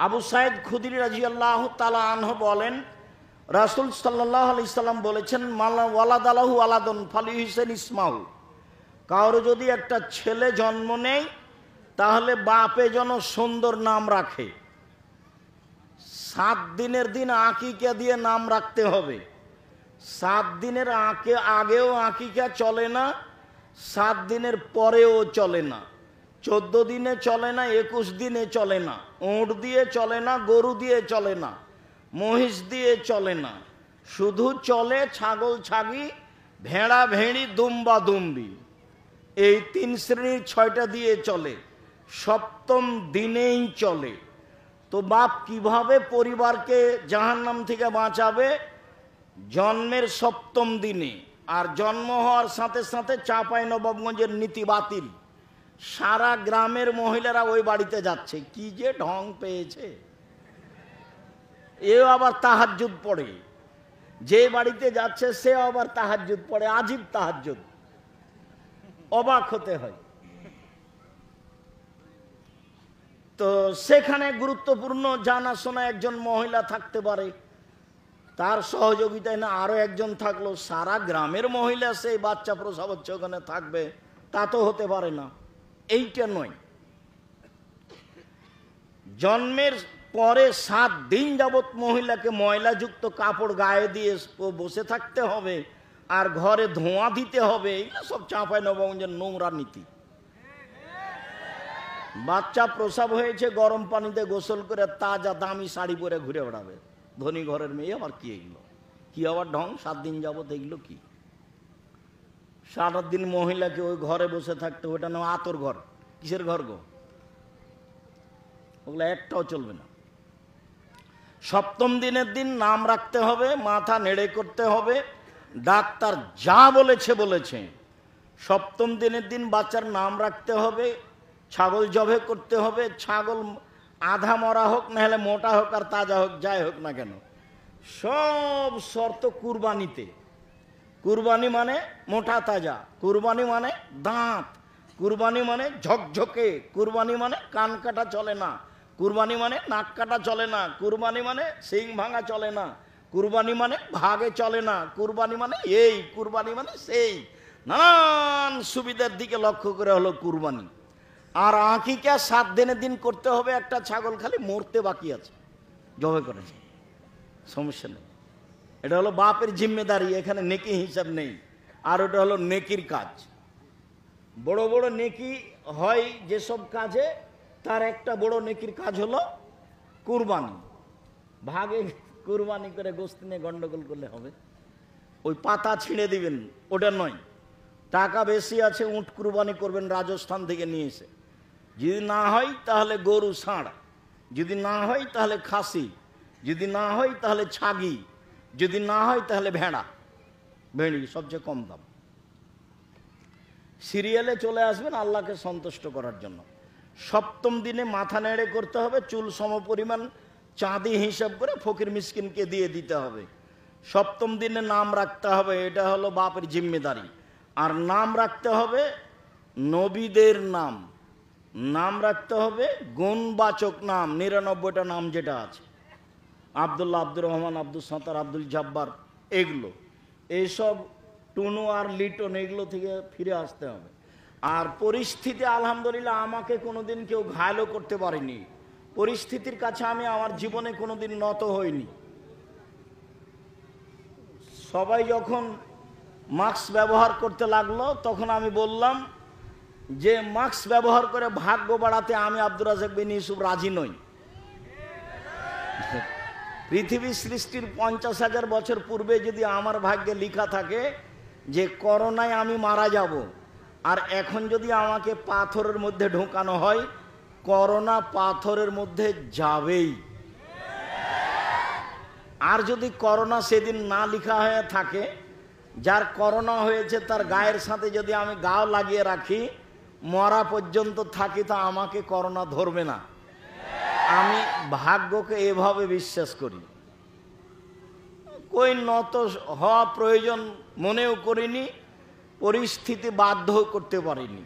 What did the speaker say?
আবু সাইদ খুদরি রাদিয়াল্লাহু তাআলা আনহু বলেন, রাসূল সাল্লাল্লাহু আলাইহি সাল্লাম বলেছেন, ওয়ালাদালাহু ওয়ালাদুন ফালিহুসাইন ইসমাহু, কারো যদি একটা ছেলে জন্ম নেয় তাহলে বাপে যেন সুন্দর নাম রাখে। 7 দিনের দিন আকিকা দিয়ে নাম রাখতে হবে। 7 দিনের আগেও আকিকা চলে না, 7 দিনের পরেও চলে না, 14 দিনে চলে না, 21 দিনে চলে না, উট দিয়ে চলে না, গরু দিয়ে চলে না, মহিষ দিয়ে চলে না, শুধু চলে ছাগল ছাগি, ভেড়া ভেড়ি, দুম্বা দুম্বি, এই 3 শ্রেণীর 6টা দিয়ে চলে। 7ম দিনেই চলে। তো বাপ কিভাবে পরিবারকে জাহান্নাম থেকে বাঁচাবে? জন্মের 7ম দিনে। আর জন্ম হওয়ার সাথে সাথে চাঁপাইনবাবগঞ্জের নীতি বাতিল, সারা গ্রামের মহিলারা ওই বাড়িতে যাচ্ছে। কি যে ঢং পেয়েছে! এও আবার তাহাজ্জুদ পড়ে, যে বাড়িতে যাচ্ছে সে আবার তাহাজ্জুদ পড়ে, আজীব তাহাজ্জুদ, অবাক হতে হয়। তো সেখানে গুরুত্বপূর্ণ জানাশোনা একজন মহিলা থাকতে পারে, তার সহযোগিতায় না আরো একজন থাকলো, সারা গ্রামের মহিলা সেই বাচ্চা প্রসব হচ্ছে ওখানে থাকবে, তা তো হতে পারে না। এইটা নয়, জন্মের পরে 7 দিন যাবৎ মহিলাকে ময়লাযুক্ত কাপড় গায়ে দিয়ে বসে থাকতে হবে আর ঘরে ধোঁয়া দিতে হবে। এগুলো সব চাঁপাইনবাবগঞ্জের নোংরা নীতি। বাচ্চা প্রসব হয়েছে, গরম পানিতে গোসল করে তাজা দামি শাড়ি পরে ঘুরে বেড়াবে, ধনী ঘরের মেয়ে। আবার কি এগুলো? কি আবার ঢং? 7 দিন যাবত এগুলো কি? সারা দিন মহিলাকে ওই ঘরে বসে থাকতে, ওটা না আতর ঘর। কিসের ঘর গো? ওগুলো একটাও চলবে না। 7ম দিনের দিন নাম রাখতে হবে, মাথা নেড়ে করতে হবে, ডাক্তার যা বলেছে বলেছে। 7ম দিনের দিন বাচ্চার নাম রাখতে হবে, ছাগল জবে করতে হবে। ছাগল আধা মরা হোক, না হলে মোটা হোক আর তাজা হোক, যাই হোক না কেন, সব শর্ত কুরবানিতে। কুরবানি মানে মোটা তাজা, কুরবানি মানে দাঁত, কুরবানি মানে ঝকঝকে, কুরবানি মানে কান কাটা চলে না, কুরবানি মানে নাক কাটা চলে না, কুরবানি মানে সিং ভাঙা চলে না, কুরবানি মানে ভাগে চলে না, কুরবানি মানে এই, কুরবানি মানে সেই, নানান সুবিধার দিকে লক্ষ্য করে হলো কুরবানি। আর আকিকা 7 দিনের দিন করতে হবে। একটা ছাগল খালি মরতে বাকি আছে, জবে করেছে, সমস্যা নেই। এটা হলো বাপের জিম্মেদারি, এখানে নেকি হিসাব নেই। আর ওটা হলো নেকির কাজ। বড় বড় নেকি হয় যেসব কাজে, তার একটা বড় নেকির কাজ হলো কুরবানি। ভাগে কুরবানি করে গোশত নিয়ে গন্ডগোল করলে হবে? ওই পাতা ছিঁড়ে দিবেন, ওটা নয়। টাকা বেশি আছে, উট কুরবানি করবেন রাজস্থান থেকে নিয়ে এসে। যদি না হয় তাহলে গরু ষাঁড়, যদি না হয় তাহলে খাসি, যদি না হয় তাহলে ছাগি, যদি না হয় তাহলে ভেড়া, ভেড়ি সবচেয়ে কম দাম। সিরিয়ালে চলে আসবেন আল্লাহকে সন্তুষ্ট করার জন্য। 7ম দিনে মাথা নেড়ে করতে হবে, চুল সমপরিমাণ চাঁদি হিসাব করে ফকির মিসকিনকে দিয়ে দিতে হবে। 7ম দিনে নাম রাখতে হবে, এটা হলো বাপের জিম্মেদারি। আর নাম রাখতে হবে নবীদের নাম, নাম রাখতে হবে গুণবাচক নাম, 99টা নাম যেটা আছে, আব্দুল্লাহ, আব্দুর রহমান, আব্দুল সাত্তার, আব্দুল জব্বার, এগুলো, এইসব টুনু আর লিটন, এগুলো থেকে ফিরে আসতে হবে। আর পরিস্থিতি আলহামদুলিল্লাহ আমাকে কোনোদিন কেউ ঘায়লও করতে পারেনি। পরিস্থিতির কাছে আমি আমার জীবনে কোনোদিন নত হইনি। সবাই যখন মাস্ক ব্যবহার করতে লাগলো তখন আমি বললাম যে মাস্ক ব্যবহার করে ভাগ্য বাড়াতে আমি আব্দুর রাজ্জাক বিন ইউসুফ রাজি নই। পৃথিবী সৃষ্টির 50,000 বছর পূর্বে যদি আমার ভাগ্যে লেখা থাকে যে করোনায় আমি মারা যাব, আর এখন যদি আমাকে পাথরের মধ্যে ঢোকানো হয়, করোনা পাথরের মধ্যে যাবেই। আর যদি করোনা সেদিন না লেখা হয়ে থাকে, যার করোনা হয়েছে তার গায়ের সাথে যদি আমি গাও লাগিয়ে রাখি, মরা পর্যন্ত থাকি, তা আমাকে করোনা ধরবে না। আমি ভাগ্যকে এভাবে বিশ্বাস করি। কই নত হওয়া প্রয়োজন মনেও করিনি, পরিস্থিতি বাধ্য করতে পারিনি।